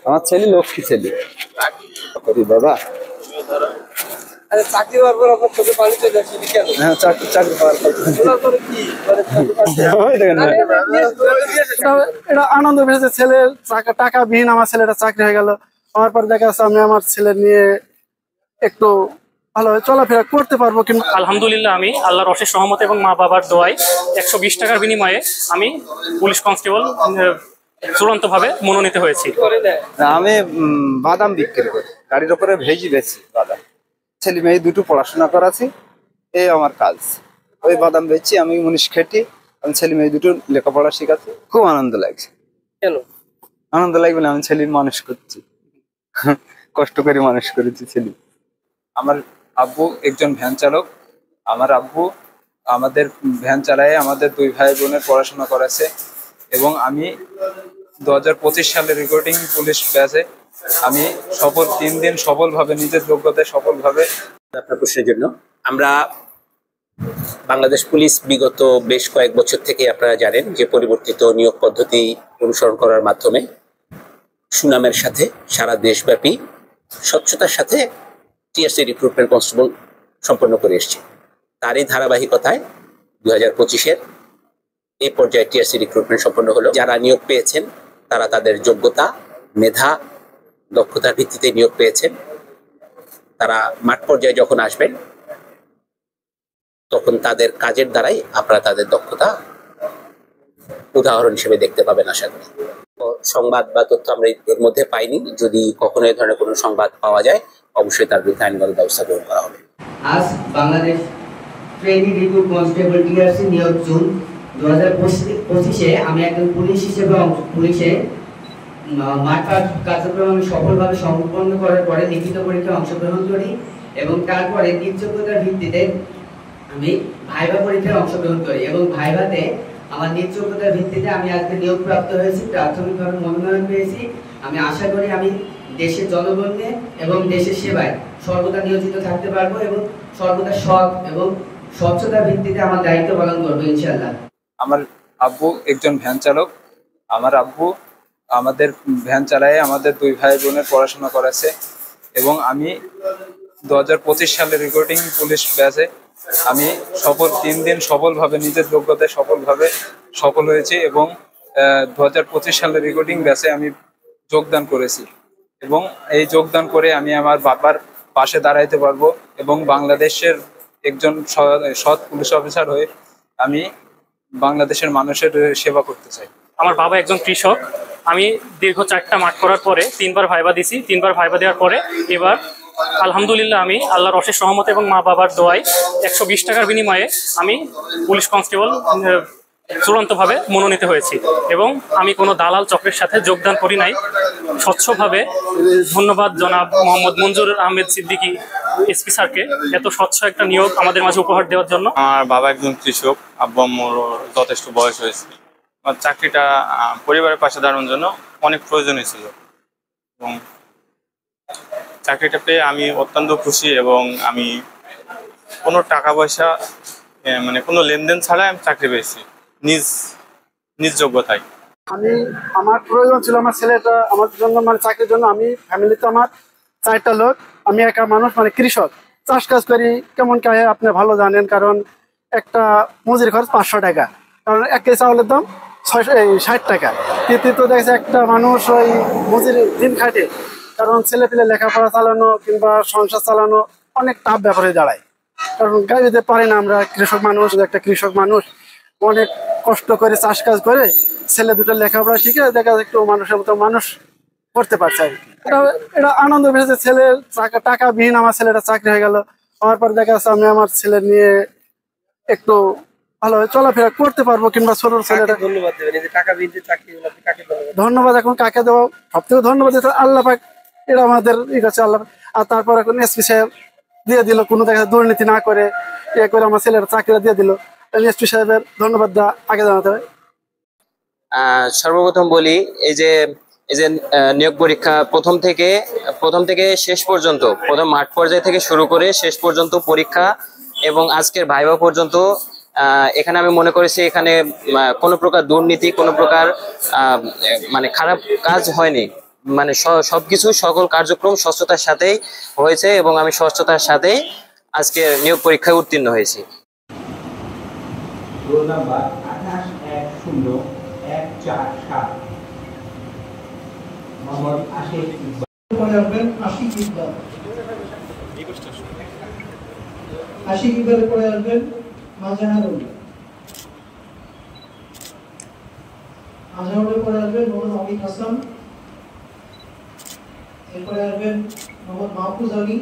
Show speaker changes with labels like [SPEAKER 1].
[SPEAKER 1] আমার ছেলে লক্ষ্মী ছেলে বাবা।
[SPEAKER 2] চাকরি হওয়ার পর আপনার চোখে পানি চলে আসেনি কেন?
[SPEAKER 1] হ্যাঁ, চাকরি পাওয়ার পর
[SPEAKER 3] এটা আনন্দ পেয়েছে, ছেলের টাকা বিহীন আমার ছেলেটা চাকরি হয়ে গেল। হওয়ার পর দেখা যাচ্ছে আমি আমার ছেলে নিয়ে একটু ভালোভাবে চলাফেরা করতে পারবো। কিন্তু
[SPEAKER 4] আলহামদুলিল্লাহ আমি আল্লাহর অশেষ রহমত এবং মা বাবার দোয়ায় 120 টাকার বিনিময়ে আমি পুলিশ কনস্টেবল চূড়ান্তভাবে মনোনীত হয়েছি।
[SPEAKER 1] আমি বাদাম বিক্রি করি, গাড়ির উপরে ভেজি বেশি বাদাম। ছেলে মেয়ে দুটো পড়াশোনা করাছি, এই আমার কাজ। ওই বাদাম বেচছি, আমি মুনিশ খেটি, আমি ছেলে মেয়ে দুটো লেখাপড়া শিখাচ্ছি। খুব আনন্দ লাগছে।
[SPEAKER 2] কেন
[SPEAKER 1] আনন্দ লাগবে না? আমি ছেলে মানুষ করছি, কষ্ট করে মানুষ করেছি ছেলে। আমার আব্বু একজন ভ্যান চালক। আমার আব্বু আমাদের ভ্যান চালায় আমাদের দুই ভাই বোনের পড়াশোনা করেছে এবং আমি 2025 সালে রিক্রুটিং পুলিশ ব্যাচে আমি 3 দিন সফলভাবে নিজের যোগ্যতায় সফলভাবে।
[SPEAKER 5] আপনার প্রশ্নের জন্য আমরা বাংলাদেশ পুলিশ বিগত বেশ কয়েক বছর থেকে আপনারা জানেন যে পরিবর্তিত নিয়োগ পদ্ধতি অনুসরণ করার মাধ্যমে সুনামের সাথে সারা দেশব্যাপী স্বচ্ছতার সাথে টিআরসি রিক্রুটমেন্ট কনস্টেবল সম্পন্ন করে এসছে। তারই ধারাবাহিকতায় 2025-এর এই পর্যায়ে টিআরসি রিক্রুটমেন্ট সম্পন্ন হলো। যারা নিয়োগ পেয়েছেন তারা তাদের যোগ্যতা, মেধা, দক্ষতার ভিত্তিতে নিয়োগ পেয়েছেন। তারা মাঠ পর্যায়ে যখন আসবেন তখন তাদের কাজের দ্বারাই আপনারা তাদের দক্ষতা উদাহরণ হিসেবে দেখতে পাবেন আশা করি। সংবাদ বা তথ্য আমরা এর মধ্যে পাইনি। যদি কখনো এই ধরনের কোনো সংবাদ পাওয়া যায় অবশ্যই তার বিরুদ্ধে আইনগত ব্যবস্থা গ্রহণ করা হবে।
[SPEAKER 6] আজ Bangladesh trainee recruit constable TRC নিয়োগ জুন 2025-এ আমি একজন পুলিশ হিসেবে পুলিশে মাঠ কার্যক্রম আমি সফলভাবে সম্পন্ন করার পরে লিখিত পরীক্ষায় অংশগ্রহণ করি এবং তারপরে নিজ যোগ্যতার ভিত্তিতে আমি ভাইভা পরীক্ষায় অংশগ্রহণ করি এবং ভাইভাতে আমার নিজ যোগ্যতার ভিত্তিতে আমি আজকে নিয়োগপ্রাপ্ত হয়েছি, প্রাথমিকভাবে মনোনয়ন পেয়েছি। আমি আশা করি আমি দেশের জনগণকে এবং দেশের সেবায় সর্বদা নিয়োজিত থাকতে পারবো এবং সর্বদা সৎ এবং স্বচ্ছতার ভিত্তিতে আমার দায়িত্ব পালন করবো ইনশাআল্লাহ।
[SPEAKER 1] আমার আব্বু একজন ভ্যান চালক। আমার আব্বু আমাদের ভ্যান চালায় আমাদের দুই ভাই বোনের পড়াশোনা করেছে এবং আমি 2025 সালে রিক্রুটিং পুলিশ ব্যাচে আমি 3 দিন সফলভাবে নিজের যোগ্যতায় সফল হয়েছি এবং 2025 সালে রিক্রুটিং ব্যাচে আমি যোগদান করেছি এবং এই যোগদান করে আমি আমার বাবার পাশে দাঁড়াইতে পারবো এবং বাংলাদেশের একজন সৎ পুলিশ অফিসার হয়ে আমি বাংলাদেশের মানুষের সেবা করতে চাই।
[SPEAKER 4] আমার বাবা একজন কৃষক। আমি দীর্ঘ 4টা মাঠ করার পরে 3বার ভাইবা দিছি। 3বার ভাইবা দেওয়ার পরে এবার আলহামদুলিল্লাহ আমি আল্লাহর অশেষ রহমত এবং মা বাবার দোয়ায় 120 টাকার বিনিময়ে আমি পুলিশ কনস্টেবল চূড়ান্তভাবে মনোনীত হয়েছি এবং আমি কোনো দালাল চক্রের সাথে যোগদান করি নাই। স্বচ্ছভাবে ধন্যবাদ জনাব মোহাম্মদ মঞ্জুর আহমেদ সিদ্দিকী এসপি স্যারকে এত স্বচ্ছ একটা নিয়োগ আমাদের মাঝে উপহার দেওয়ার জন্য।
[SPEAKER 7] আমার বাবা একজন কৃষক, আব্বু আম্মুর যথেষ্ট বয়স হয়েছে। আমার চাকরিটা পরিবারের পাশে দাঁড়ানোর জন্য অনেক প্রয়োজনীয় ছিল এবং চাকরিটা পেয়ে আমি অত্যন্ত খুশি এবং আমি কোনো টাকা পয়সা মানে কোনো লেনদেন ছাড়াই আমি চাকরি পেয়েছি নিজ যোগ্যতায়।
[SPEAKER 3] আমার প্রয়োজন ছিল আমার ছেলেটা আমার জন্য, মানে চাকরির জন্য। আমি ফ্যামিলিতে আমার 4টা লোক, আমি একা মানুষ, মানে কৃষক, চাষ কাজ করি। কেমন কে আপনি ভালো জানেন, কারণ একটা মজুরি খরচ 500 টাকা, কারণ 1 কেজি চাউলের দাম 60 টাকা। তো দেখছে একটা মানুষ ওই মজুরি দিন খাটে, কারণ ছেলে পেলে লেখাপড়া চালানো কিংবা সংসার চালানো অনেক টাফ ব্যাপার হয়ে দাঁড়ায়। কারণ গাড়ি দিতে পারি না, আমরা কৃষক মানুষ, একটা কৃষক মানুষ অনেক কষ্ট করে চাষ কাজ করে ছেলে দুটো লেখাপড়া শিখে দেখা যায় একটু মানুষের মতো মানুষ করতে পারছে আর কি। এটা আনন্দ পেয়েছে, ছেলের টাকা বিহীন আমার ছেলেটা চাকরি হয়ে গেল। হওয়ার পর দেখা যাচ্ছে আমি আমার ছেলে নিয়ে একটু ভালোভাবে চলাফেরা করতে পারবো কিংবা ছোট ছেলেটা।
[SPEAKER 2] ধন্যবাদ দেবেন এই যে টাকা বিহীন চাকরি, কাকে
[SPEAKER 3] ধন্যবাদ এখন কাকে দেবো? সব থেকে ধন্যবাদ দিতে আল্লাহ পাক, এটা আমাদের আছে আল্লাহ। আর তারপর এখন এসপি সাহেব দিয়ে দিল, কোনো দেখা দুর্নীতি না করে ইয়ে করে আমার ছেলের চাকরিটা দিয়ে দিল। এসপি সাহেবের ধন্যবাদ আগে জানাতে হবে।
[SPEAKER 8] সর্বপ্রথম বলি এই যে নিয়োগ পরীক্ষা প্রথম থেকে শেষ পর্যন্ত, প্রথম মাঠ পর্যায় থেকে শুরু করে শেষ পর্যন্ত পরীক্ষা এবং আজকের ভাইভা পর্যন্ত এখানে আমি মনে করেছি এখানে কোনো প্রকার দুর্নীতি, কোনো প্রকার মানে খারাপ কাজ হয়নি। মানে সবকিছু সকল কার্যক্রম স্বচ্ছতার সাথেই হয়েছে এবং আমি স্বচ্ছতার সাথেই আজকে নিয়োগ পরীক্ষায় উত্তীর্ণ হয়েছি।
[SPEAKER 9] Roll number 28101447 Mohammad Ashiq Iqbal.
[SPEAKER 10] পরে আসবেন আশিক ইকবাল। আশিক ইকবালের পরে আসবেন মাজাহারুল। মাজাহারুলের পরে আসবেন মোহাম্মদ অমিত হাসান। এরপরে আসবেন মোহাম্মদ মাহফুজ আলী।